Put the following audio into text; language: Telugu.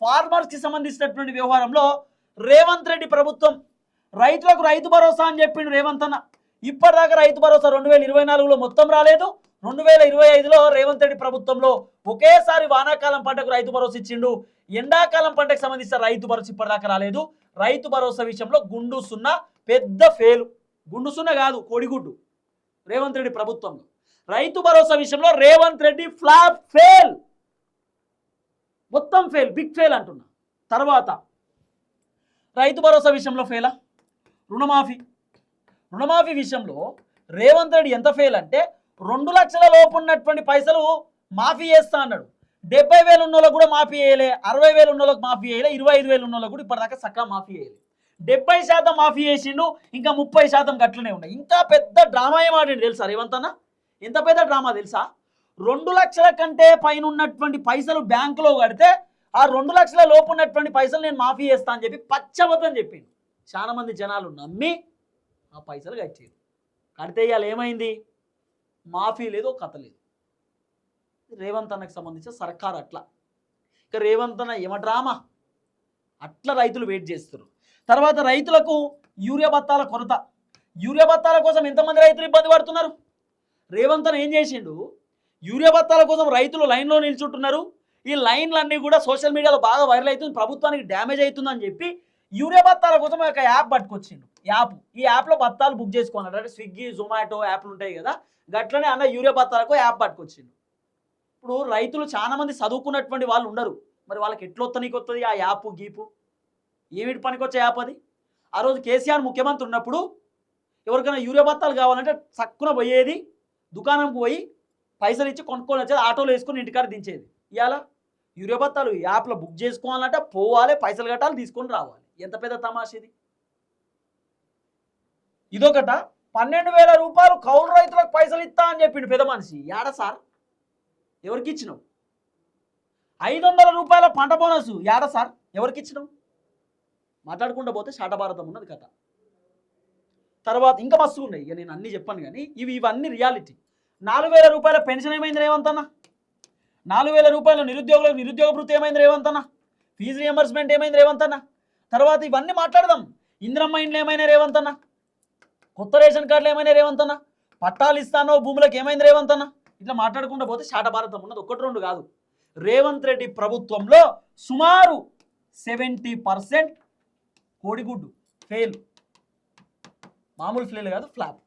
ఫార్మర్స్కి సంబంధించినటువంటి వ్యవహారంలో రేవంత్ రెడ్డి ప్రభుత్వం రైతులకు రైతు భరోసా అని చెప్పిండు రేవంత్ అన్న. ఇప్పటిదాకా రైతు భరోసా 2024లో మొత్తం రాలేదు. 2025లో రేవంత్ రెడ్డి ప్రభుత్వంలో ఒకేసారి వానాకాలం పంటకు రైతు భరోసా ఇచ్చిండు. ఎండాకాలం పంటకు సంబంధించిన రైతు భరోసా ఇప్పటిదాకా రాలేదు. రైతు భరోసా విషయంలో గుండు సున్నా, పెద్ద ఫెయిల్. గుండు సున్నా కాదు, కోడిగుడ్డు రేవంత్ రెడ్డి ప్రభుత్వంలో. రైతు భరోసా విషయంలో రేవంత్ రెడ్డి ఫ్లాప్, ఫెయిల్, మొత్తం ఫెయిల్, బిగ్ ఫెయిల్ అంటున్నా. తర్వాత రైతు భరోసా విషయంలో ఫెయిలా? రుణమాఫీ విషయంలో రేవంత్ రెడ్డి ఎంత ఫెయిల్ అంటే 2 లక్షల లోపు ఉన్నటువంటి పైసలు మాఫీ చేస్తా అన్నాడు. 70,000 ఉన్నోళ్ళకు కూడా మాఫీ చేయలే, 60,000 ఉన్నోళ్ళకి మాఫీ చేయలే, 25,000 ఉన్నోళ్ళకు కూడా ఇప్పటిదాకా చక్కగా మాఫీ చేయలే. 70% మాఫీ చేసిండు, ఇంకా 30% గట్లనే ఉన్నాయి. ఇంకా పెద్ద డ్రామా ఏమాడిండు తెలుసా రేవంత్ అన్న? ఎంత పెద్ద డ్రామా తెలుసా? 2 లక్షల కంటే పైన ఉన్నటువంటి పైసలు బ్యాంకులో కడితే ఆ 2 లక్షల లోపు ఉన్నటువంటి పైసలు నేను మాఫీ చేస్తా అని చెప్పి పచ్చబద్ధం చెప్పిండు. చాలా మంది జనాలు నమ్మి ఆ పైసలు కట్టారు. కడితే ఇవాళ ఏమైంది? మాఫీ లేదు, కథ లేదు. రేవంత్ అన్నకు సంబంధించిన సర్కార్ అట్లా. ఇక రేవంత్ అన్న ఏమ డ్రామా, అట్లా రైతులు వెయిట్ చేస్తారు. తర్వాత రైతులకు యూరియా బత్తాల కొరత. యూరియా బత్తాల కోసం ఎంతమంది రైతులు ఇబ్బంది పడుతున్నారు? రేవంత్ అన్న ఏం చేసిండు? యూరియా బత్తాల కోసం రైతులు లైన్లో నిల్చుంటున్నారు. ఈ లైన్లన్నీ కూడా సోషల్ మీడియాలో బాగా వైరల్ అవుతుంది, ప్రభుత్వానికి డ్యామేజ్ అవుతుందని చెప్పి యూరియా బత్తాల కోసం ఒక యాప్ పట్టుకొచ్చిండు. ఈ యాప్లో బత్తాలు బుక్ చేసుకోవాలి. అంటే స్విగ్గీ, జొమాటో యాప్లు ఉంటాయి కదా, గట్లనే అన్న యూరియా బత్తాలకు యాప్ పట్టుకొచ్చిండు. ఇప్పుడు రైతులు చాలా మంది చదువుకున్నటువంటి వాళ్ళు ఉండరు, మరి వాళ్ళకి ఎట్లొత్తనీకి వస్తుంది ఆ యాప్ గీపు? ఏమిటి పనికొచ్చే యాప్ అది? ఆ రోజు కేసీఆర్ ముఖ్యమంత్రి ఉన్నప్పుడు ఎవరికైనా యూరియా బత్తాలు కావాలంటే చక్కున పోయేది, దుకాణంకి పోయి పైసలు ఇచ్చి కొనుక్కొని వచ్చేది, ఆటోలో వేసుకొని ఇంటికాడ దించేది. ఇవాళ యూరియా బత్తాలు యాప్లో బుక్ చేసుకోవాలంటే పోవాలి, పైసలు కట్టాలి, తీసుకొని రావాలి. ఎంత పెద్ద తమాష ఇది! ఇదొకట. 12,000 రూపాయలు కౌలు రైతులకు పైసలు ఇస్తా అని చెప్పిండు పెద్ద మనిషి. యాడ సార్? ఎవరికి ఇచ్చినావు? 500 రూపాయల పంట బోనస్ యాడ సార్? ఎవరికి ఇచ్చినావు? మాట్లాడుకుంటూ పోతే శాటభారతం ఉన్నది కథ. తర్వాత ఇంకా మస్తు ఉన్నాయి, ఇక నేను అన్నీ చెప్పాను కానీ ఇవన్నీ రియాలిటీ. 4,000 రూపాయల పెన్షన్ ఏమైంది రేవంత్ అన్న? 4,000 రూపాయల నిరుద్యోగులకు నిరుద్యోగ భృతి ఏమైంది రేవంత్ అన్న? ఫీజు రియంబర్స్మెంట్ ఏమైంది రేవంత్ అన్న? తర్వాత ఇవన్నీ మాట్లాడదాం. ఇందిరమ్మ ఇండ్లు ఏమైనా రేవంత్ అన్న? కొత్త రేషన్ కార్డులు ఏమైనా రేవంత్ అన్న? పట్టాలు ఇస్తానో భూములకు ఏమైంది రేవంత్ అన్న? ఇట్లా మాట్లాడుకుంటూ పోతే శాటభారతం ఉన్నది. 1-2 కాదు. రేవంత్ రెడ్డి ప్రభుత్వంలో సుమారు 70% కోడిగుడ్డు, ఫెయిల్. మామూలు ఫెయిల్ కాదు, ఫ్లాప్.